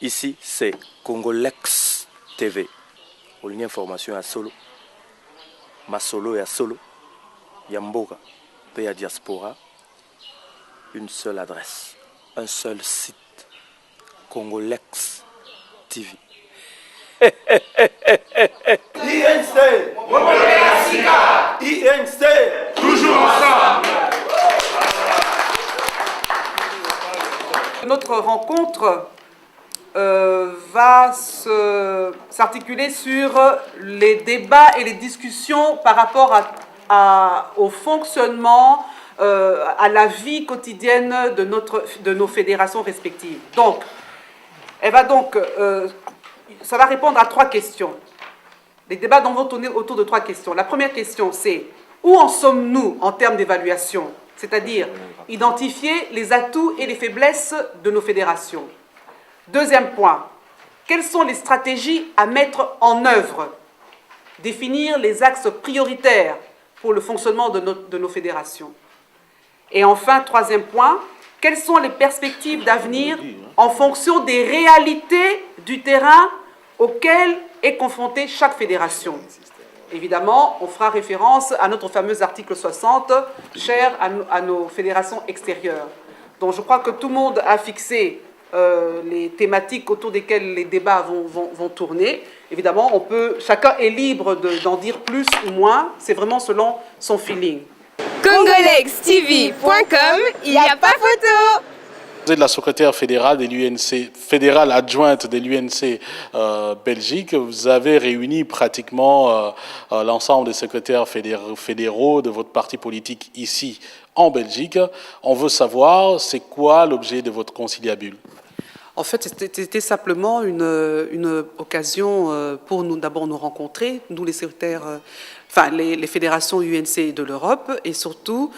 Ici, c'est Congolex TV. Au ligne information à solo. Ma solo et à solo. Yamboga, pays à diaspora. Une seule adresse. Un seul site. Congolex TV. INC, INC, toujours ensemble. Notre rencontre va s'articuler sur les débats et les discussions par rapport au fonctionnement, à la vie quotidienne de nos fédérations respectives. Donc, ça va répondre à 3 questions. Les débats vont tourner autour de 3 questions. La première question, c'est où en sommes-nous en termes d'évaluation ? C'est-à-dire identifier les atouts et les faiblesses de nos fédérations. Deuxième point, quelles sont les stratégies à mettre en œuvre? Définir les axes prioritaires pour le fonctionnement de nos fédérations. Et enfin, troisième point, quelles sont les perspectives d'avenir en fonction des réalités du terrain auxquelles est confrontée chaque fédération? Évidemment, on fera référence à notre fameux article 60, cher à nos fédérations extérieures. Donc je crois que tout le monde a fixé les thématiques autour desquelles les débats vont tourner. Évidemment, chacun est libre d'en dire plus ou moins, c'est vraiment selon son feeling. CongolexTV.com, il n'y a pas photo. Vous êtes la secrétaire fédérale de l'UNC, fédérale adjointe de l'UNC Belgique. Vous avez réuni pratiquement l'ensemble des secrétaires fédéraux de votre parti politique ici en Belgique. On veut savoir, c'est quoi l'objet de votre conciliabule? En fait, c'était simplement une occasion pour nous d'abord nous rencontrer, nous les secrétaires, les fédérations UNC de l'Europe, et surtout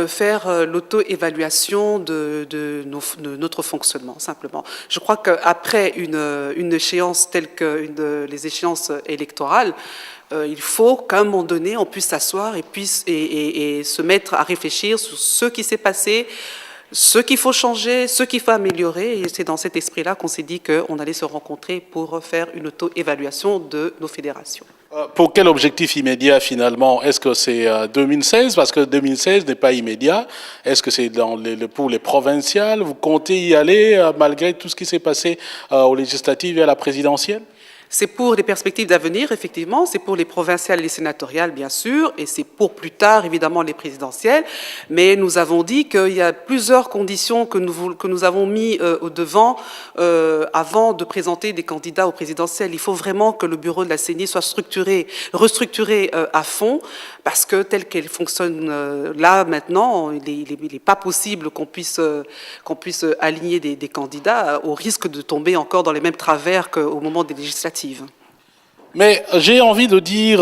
faire l'auto-évaluation de notre fonctionnement, simplement. Je crois qu'après une échéance telle que les échéances électorales, il faut qu'à un moment donné, on puisse s'asseoir et se mettre à réfléchir sur ce qui s'est passé, ce qu'il faut changer, ce qu'il faut améliorer, et c'est dans cet esprit-là qu'on s'est dit qu'on allait se rencontrer pour faire une auto-évaluation de nos fédérations. Pour quel objectif immédiat finalement? Est-ce que c'est 2016? Parce que 2016 n'est pas immédiat. Est-ce que c'est pour les provinciales? Vous comptez y aller malgré tout ce qui s'est passé aux législatives et à la présidentielle? C'est pour les perspectives d'avenir, effectivement, c'est pour les provinciales et les sénatoriales, bien sûr, et c'est pour plus tard, évidemment, les présidentielles. Mais nous avons dit qu'il y a plusieurs conditions que nous avons mis au devant avant de présenter des candidats aux présidentielles. Il faut vraiment que le bureau de la CENI soit restructuré à fond, parce que tel qu'elle fonctionne là, maintenant, il n'est pas possible qu'on puisse aligner des candidats au risque de tomber encore dans les mêmes travers qu'au moment des législatives. Mais j'ai envie de dire,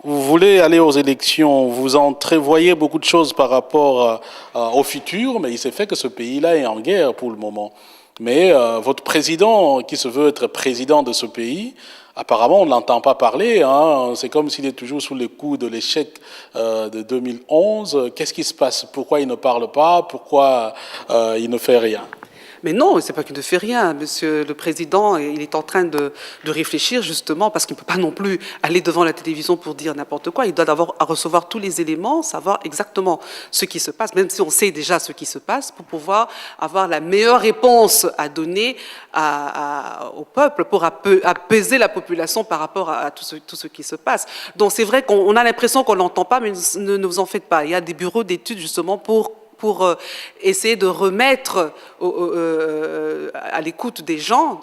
vous voulez aller aux élections, vous entrevoyez beaucoup de choses par rapport au futur, mais il s'est fait que ce pays-là est en guerre pour le moment. Mais votre président, qui se veut être président de ce pays, apparemment on ne l'entend pas parler, hein. C'est comme s'il est toujours sous le coup de l'échec de 2011. Qu'est-ce qui se passe? Pourquoi il ne parle pas? Pourquoi il ne fait rien? Mais non, c'est pas qu'il ne fait rien. Monsieur le Président, il est en train de réfléchir justement, parce qu'il ne peut pas non plus aller devant la télévision pour dire n'importe quoi. Il doit d'abord recevoir tous les éléments, savoir exactement ce qui se passe, même si on sait déjà ce qui se passe, pour pouvoir avoir la meilleure réponse à donner au peuple, pour apaiser la population par rapport à tout ce qui se passe. Donc c'est vrai qu'on a l'impression qu'on ne l'entend pas, mais ne vous en faites pas. Il y a des bureaux d'études justement pour essayer de remettre à l'écoute des gens,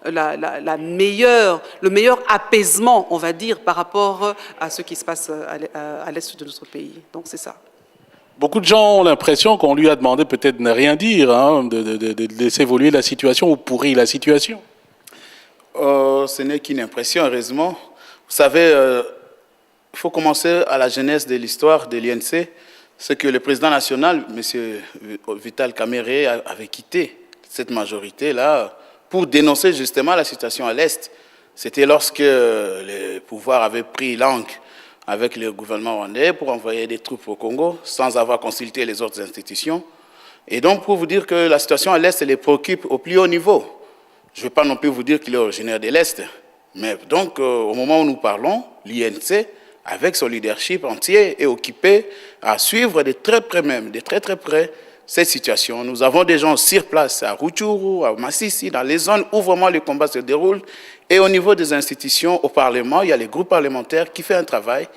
le meilleur apaisement, on va dire, par rapport à ce qui se passe à l'est de notre pays. Donc c'est ça. Beaucoup de gens ont l'impression qu'on lui a demandé peut-être de ne rien dire, hein, de laisser évoluer la situation ou pourrir la situation. Ce n'est qu'une impression, heureusement. Vous savez, il faut commencer à la genèse de l'histoire de l'UNC. C'est que le président national, M. Vital Kamerhe, avait quitté cette majorité-là pour dénoncer justement la situation à l'Est. C'était lorsque le pouvoir avait pris langue avec le gouvernement rwandais pour envoyer des troupes au Congo sans avoir consulté les autres institutions. Et donc, pour vous dire que la situation à l'Est, elle les préoccupe au plus haut niveau. Je ne vais pas non plus vous dire qu'il est originaire de l'Est. Mais donc, au moment où nous parlons, l'INC, avec son leadership entier, est occupé à suivre de très près même, de très très près, cette situation. Nous avons des gens sur place à Rutshuru, à Massissi, dans les zones où vraiment le combat se déroule. Et au niveau des institutions, au Parlement, il y a les groupes parlementaires qui font un travail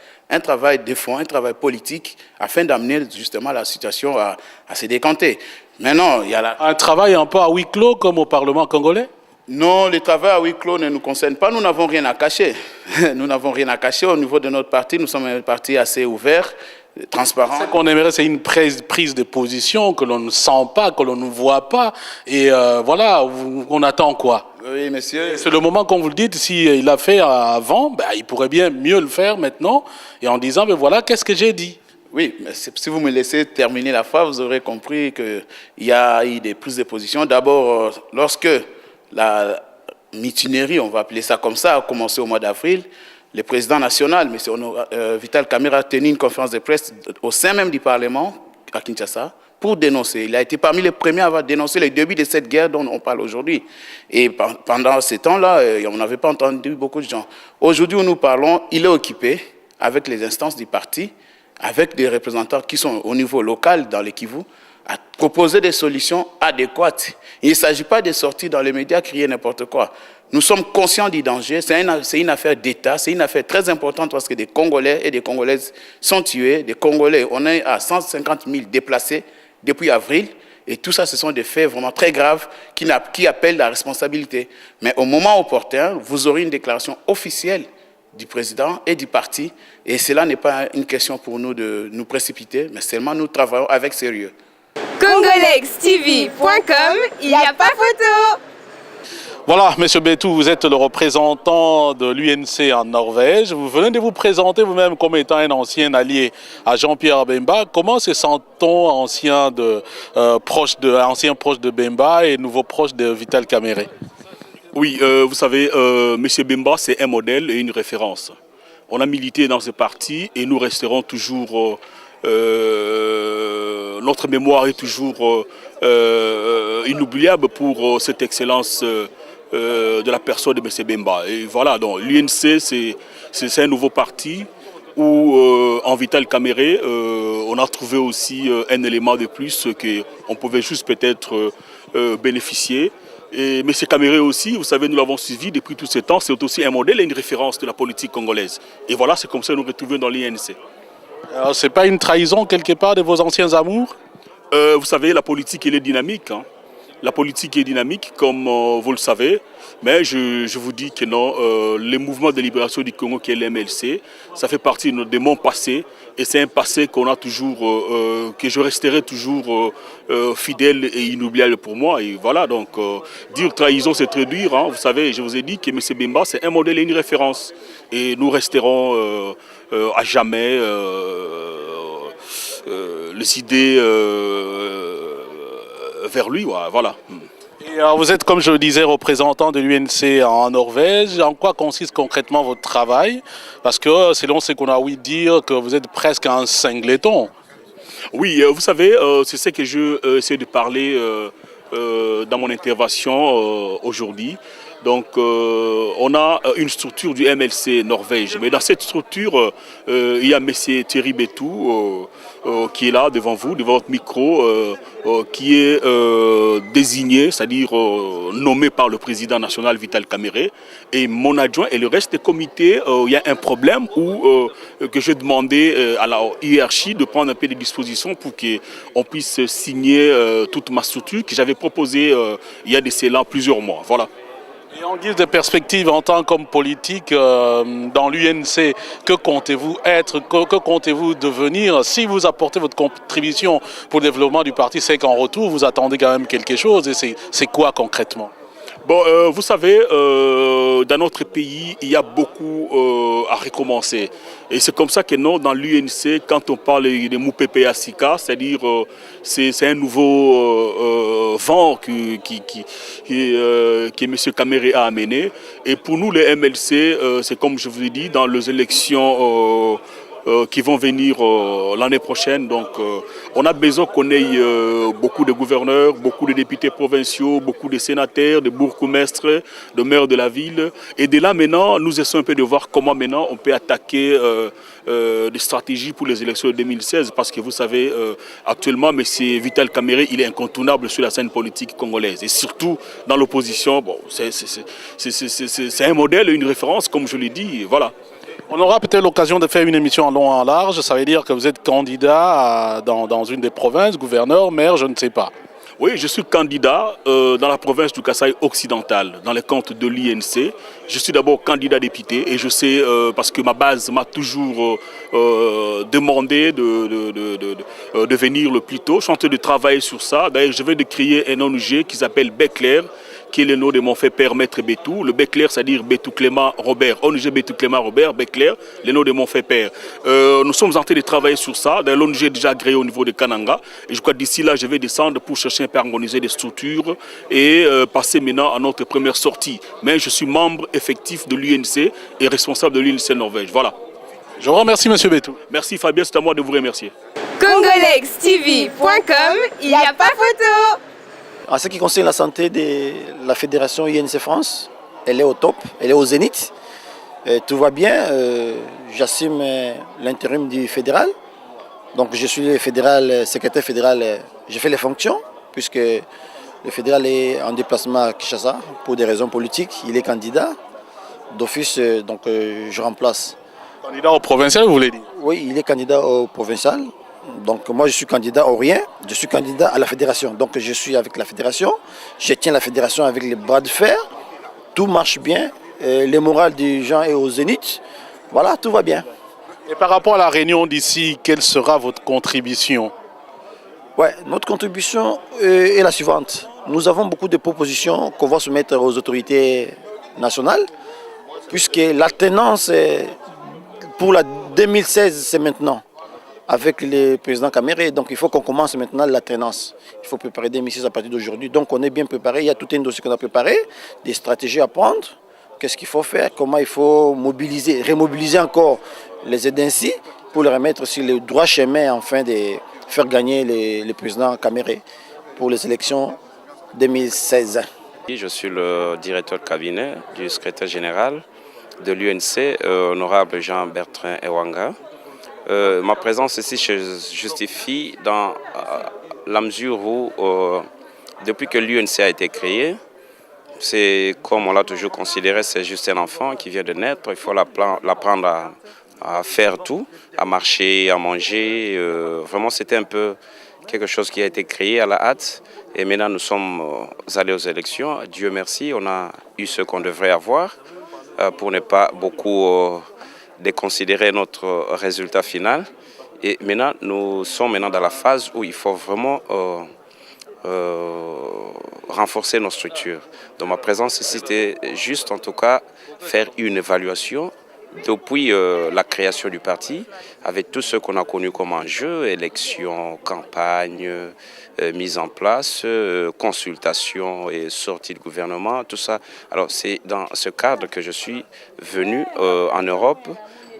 de fond, un travail politique, afin d'amener justement la situation à se décanter. Maintenant, il y a un travail un peu à huis clos comme au Parlement congolais? Non, le travail à huis clos ne nous concerne pas. Nous n'avons rien à cacher. Nous n'avons rien à cacher. Au niveau de notre parti, nous sommes un parti assez ouvert, transparent. Ce qu'on aimerait, c'est une prise de position que l'on ne sent pas, que l'on ne voit pas. Et voilà, on attend quoi? Oui, monsieur. C'est le moment, comme vous le dites, s'il l'a fait avant, ben, il pourrait bien mieux le faire maintenant, et en disant, ben voilà, qu'est-ce que j'ai dit? Oui, mais si vous me laissez terminer la phrase, vous aurez compris qu'il y a eu des prises de position. D'abord, lorsque la mutinerie, on va appeler ça comme ça, a commencé au mois d'avril, le président national, M. Vital Kamerhe, a tenu une conférence de presse au sein même du Parlement à Kinshasa pour dénoncer. Il a été parmi les premiers à avoir dénoncé le début de cette guerre dont on parle aujourd'hui. Et pendant ces temps-là, on n'avait pas entendu beaucoup de gens. Aujourd'hui où nous parlons, il est occupé avec les instances du parti, avec des représentants qui sont au niveau local dans le Kivu, à proposer des solutions adéquates. Il ne s'agit pas de sortir dans les médias crier n'importe quoi. Nous sommes conscients du danger. C'est une affaire d'État. C'est une affaire très importante parce que des Congolais et des Congolaises sont tués. Des Congolais, on est à 150 000 déplacés depuis avril. Et tout ça, ce sont des faits vraiment très graves qui appellent la responsabilité. Mais au moment opportun, vous aurez une déclaration officielle du président et du parti. Et cela n'est pas une question pour nous de nous précipiter, mais seulement nous travaillons avec sérieux. CongolexTV.com, il n'y a pas photo. Voilà, M. Betou, vous êtes le représentant de l'UNC en Norvège. Vous venez de vous présenter vous-même comme étant un ancien allié à Jean-Pierre Bemba. Comment se sent-on ancien proche de Bemba et nouveau proche de Vital Kamerhe? Oui, vous savez, M. Bemba, c'est un modèle et une référence. On a milité dans ce parti et nous resterons toujours... notre mémoire est toujours inoubliable pour cette excellence de la personne de M. Bemba. Et voilà, donc l'UNC, c'est un nouveau parti où, en Vital Kamerhe, on a trouvé aussi un élément de plus qu'on pouvait juste peut-être bénéficier. Et M. Kamerhe aussi, vous savez, nous l'avons suivi depuis tout ce temps, c'est aussi un modèle et une référence de la politique congolaise. Et voilà, c'est comme ça que nous retrouvons dans l'INC. Alors, c'est pas une trahison quelque part de vos anciens amours? Vous savez, la politique, elle est dynamique. Hein. La politique est dynamique, comme vous le savez. Mais je vous dis que non, le mouvement de libération du Congo, qui est l'MLC, ça fait partie de mon passé. Et c'est un passé qu'on a toujours, que je resterai toujours fidèle et inoubliable pour moi. Et voilà, donc, dire trahison, c'est traduire. Hein. Vous savez, je vous ai dit que M. Bemba, c'est un modèle et une référence. Et nous resterons à jamais les idées vers lui, voilà. Et alors vous êtes, comme je le disais, représentant de l'UNC en Norvège. En quoi consiste concrètement votre travail? Parce que selon ce qu'on a ouï dire, que vous êtes presque un singleton. Oui, vous savez, c'est ce que je essaie de parler dans mon intervention aujourd'hui. Donc, on a une structure du MLC Norvège. Mais dans cette structure, il y a M. Thierry Betou qui est là devant vous, devant votre micro, qui est désigné, c'est-à-dire nommé par le président national Vital Kamerhe. Et mon adjoint et le reste des comités, il y a un problème où que je demandais à la hiérarchie de prendre un peu de dispositions pour qu'on puisse signer toute ma structure que j'avais proposée il y a de cela plusieurs mois. Voilà. Et en guise de perspective en tant qu'homme politique dans l'UNC, que comptez-vous être, que comptez-vous devenir si vous apportez votre contribution pour le développement du parti? C'est qu'en retour, vous attendez quand même quelque chose. Et c'est quoi concrètement? Bon, vous savez, dans notre pays, il y a beaucoup à recommencer. Et c'est comme ça que non, dans l'UNC, quand on parle de Moupépé Sika, c'est-à-dire c'est un nouveau vent que M. Kamerhe a amené. Et pour nous, les MLC, c'est comme je vous ai dit, dans les élections qui vont venir l'année prochaine. Donc on a besoin qu'on ait beaucoup de gouverneurs, beaucoup de députés provinciaux, beaucoup de sénateurs, de bourgmestres, de maires de la ville. Et de là maintenant, nous essayons un peu de voir comment maintenant on peut attaquer des stratégies pour les élections de 2016. Parce que vous savez, actuellement, M. Vital Kamerhe, il est incontournable sur la scène politique congolaise. Et surtout dans l'opposition, bon, c'est un modèle, une référence, comme je l'ai dit, voilà. On aura peut-être l'occasion de faire une émission en long et en large. Ça veut dire que vous êtes candidat dans une des provinces, gouverneur, maire, je ne sais pas. Oui, je suis candidat dans la province du Kasaï occidental, dans les comptes de l'INC. Je suis d'abord candidat député et je sais, parce que ma base m'a toujours demandé de venir le plus tôt. Je suis en train de travailler sur ça. D'ailleurs, je vais de créer un ONG qui s'appelle Beclair, qui est le nom de mon fait père Maître Bétou. Le Beclair, c'est-à-dire Bétou Clément Robert. ONG Bétou Clément Robert, Beclair, le nom de mon fait père. Nous sommes en train de travailler sur ça. L'ONG est déjà agréée au niveau de Kananga. Et je crois que d'ici là, je vais descendre pour chercher un peu à organiser des structures et passer maintenant à notre première sortie. Mais je suis membre effectif de l'UNC et responsable de l'UNC Norvège. Voilà. Je vous remercie, M. Bétou. Merci Fabien, c'est à moi de vous remercier. congolextv.com, il n'y a pas photo. En ce qui concerne la santé de la fédération INC France, elle est au top, elle est au zénith. Tout va bien, j'assume l'intérim du fédéral. Donc je suis le secrétaire fédéral, je fais les fonctions, puisque le fédéral est en déplacement à Kinshasa pour des raisons politiques. Il est candidat d'office, donc je remplace. Candidat au provincial, vous voulez dire? Oui, il est candidat au provincial. Donc moi je suis candidat au rien, je suis candidat à la fédération. Donc je suis avec la fédération, je tiens la fédération avec les bras de fer, tout marche bien, le moral des gens est au zénith, voilà, tout va bien. Et par rapport à la réunion d'ici, quelle sera votre contribution? Ouais, notre contribution est la suivante. Nous avons beaucoup de propositions qu'on va soumettre aux autorités nationales, puisque l'alternance pour la 2016 c'est maintenant, avec le président Kamerhe, donc il faut qu'on commence maintenant l'alternance. Il faut préparer 2006 à partir d'aujourd'hui. Donc on est bien préparé, il y a tout un dossier qu'on a préparé, des stratégies à prendre, qu'est-ce qu'il faut faire, comment il faut mobiliser, remobiliser encore les aides ainsi pour les remettre sur le droit chemin afin de faire gagner le président Kamerhe pour les élections 2016. Je suis le directeur de cabinet du secrétaire général de l'UNC, honorable Jean-Bertrand Ewanga. Ma présence ici se justifie dans la mesure où, depuis que l'UNC a été créé, c'est comme on l'a toujours considéré, c'est juste un enfant qui vient de naître. Il faut l'apprendre à faire tout, à marcher, à manger. Vraiment, c'était un peu quelque chose qui a été créé à la hâte. Et maintenant, nous sommes allés aux élections. Dieu merci, on a eu ce qu'on devrait avoir pour ne pas beaucoup déconsidérer notre résultat final. Et maintenant, nous sommes dans la phase où il faut vraiment renforcer nos structures. Donc ma présence ici, c'était juste en tout cas faire une évaluation depuis la création du parti, avec tout ce qu'on a connu comme enjeu, élections, campagne, mise en place, consultation et sortie de gouvernement, tout ça. Alors c'est dans ce cadre que je suis venu en Europe,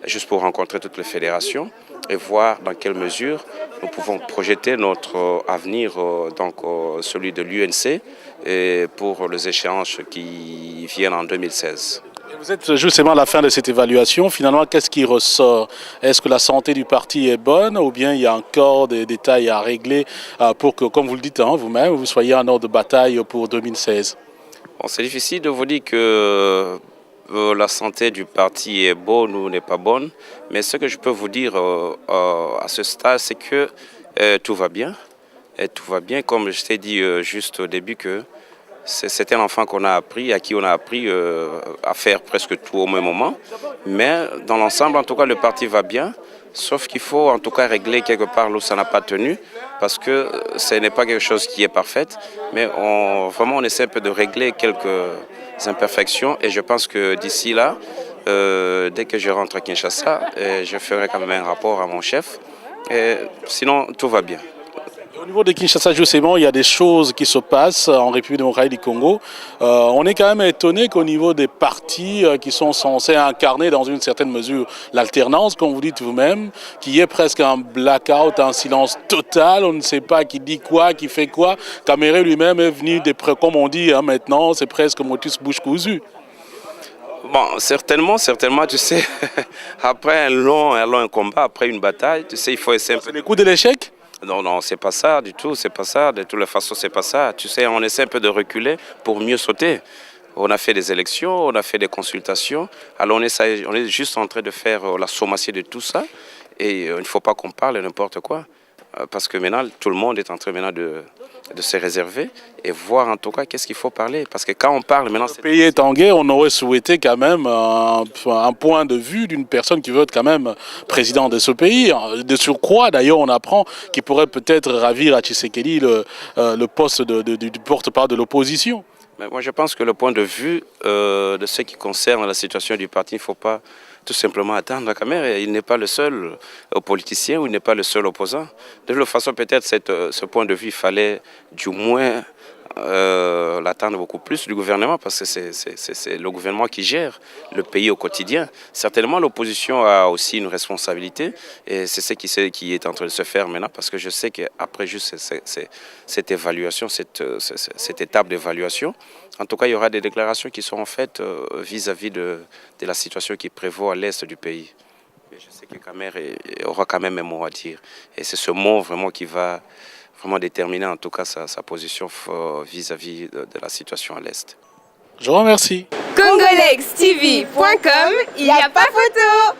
juste pour rencontrer toutes les fédérations et voir dans quelle mesure nous pouvons projeter notre avenir, donc celui de l'UNC, pour les échéances qui viennent en 2016. Vous êtes justement à la fin de cette évaluation. Finalement, qu'est-ce qui ressort? Est-ce que la santé du parti est bonne ou bien il y a encore des détails à régler pour que, comme vous le dites vous-même, vous soyez en ordre de bataille pour 2016? Bon, c'est difficile de vous dire que la santé du parti est bonne ou n'est pas bonne, mais ce que je peux vous dire à ce stade, c'est que tout va bien. Et tout va bien, comme je t'ai dit juste au début, que c'est un enfant qu'on a appris, à qui on a appris à faire presque tout au même moment. Mais dans l'ensemble, en tout cas, le parti va bien. Sauf qu'il faut en tout cas régler quelque part où ça n'a pas tenu, parce que ce n'est pas quelque chose qui est parfait. Mais on essaie un peu de régler quelques imperfections. Et je pense que d'ici là, dès que je rentre à Kinshasa, je ferai quand même un rapport à mon chef. Et sinon, tout va bien. Au niveau de Kinshasa, justement, il y a des choses qui se passent en République démocratique du Congo. On est quand même étonné qu'au niveau des partis qui sont censés incarner dans une certaine mesure l'alternance, comme vous dites vous-même, qu'il y ait presque un blackout, un silence total, on ne sait pas qui dit quoi, qui fait quoi. Caméré lui-même est venu, comme on dit maintenant, c'est presque motus bouche cousue. Bon, certainement, tu sais, après un long combat, après une bataille, tu sais, il faut essayer un peu... C'est les coups de l'échec? Non, c'est pas ça du tout, c'est pas ça. De toutes les façons, c'est pas ça. Tu sais, on essaie un peu de reculer pour mieux sauter. On a fait des élections, on a fait des consultations. Alors on est juste en train de faire la sommation de tout ça. Et il ne faut pas qu'on parle n'importe quoi. Parce que maintenant, tout le monde est en train maintenant de se réserver et voir en tout cas qu'est-ce qu'il faut parler. Parce que quand on parle maintenant... Le pays est en guerre, on aurait souhaité quand même un point de vue d'une personne qui veut être quand même président de ce pays. De surcroît, d'ailleurs, on apprend qu'il pourrait peut-être ravir à Tshisekedi le poste du porte-parole de l'opposition. Mais moi, je pense que le point de vue de ce qui concerne la situation du parti, il ne faut pas tout simplement attendre la caméra. Il n'est pas le seul politicien ou il n'est pas le seul opposant. De toute façon, peut-être ce point de vue, il fallait du moins l'attendre beaucoup plus du gouvernement parce que c'est le gouvernement qui gère le pays au quotidien. Certainement, l'opposition a aussi une responsabilité et c'est ce qui est en train de se faire maintenant parce que je sais qu'après juste cette évaluation, cette étape d'évaluation, en tout cas, il y aura des déclarations qui seront faites vis-à-vis de la situation qui prévaut à l'est du pays. Mais je sais que Caméré aura quand même un mot à dire. Et c'est ce mot vraiment qui va vraiment déterminer en tout cas sa position vis-à-vis de la situation à l'est. Je vous remercie. CongoLexTV.com, il n'y a pas photo.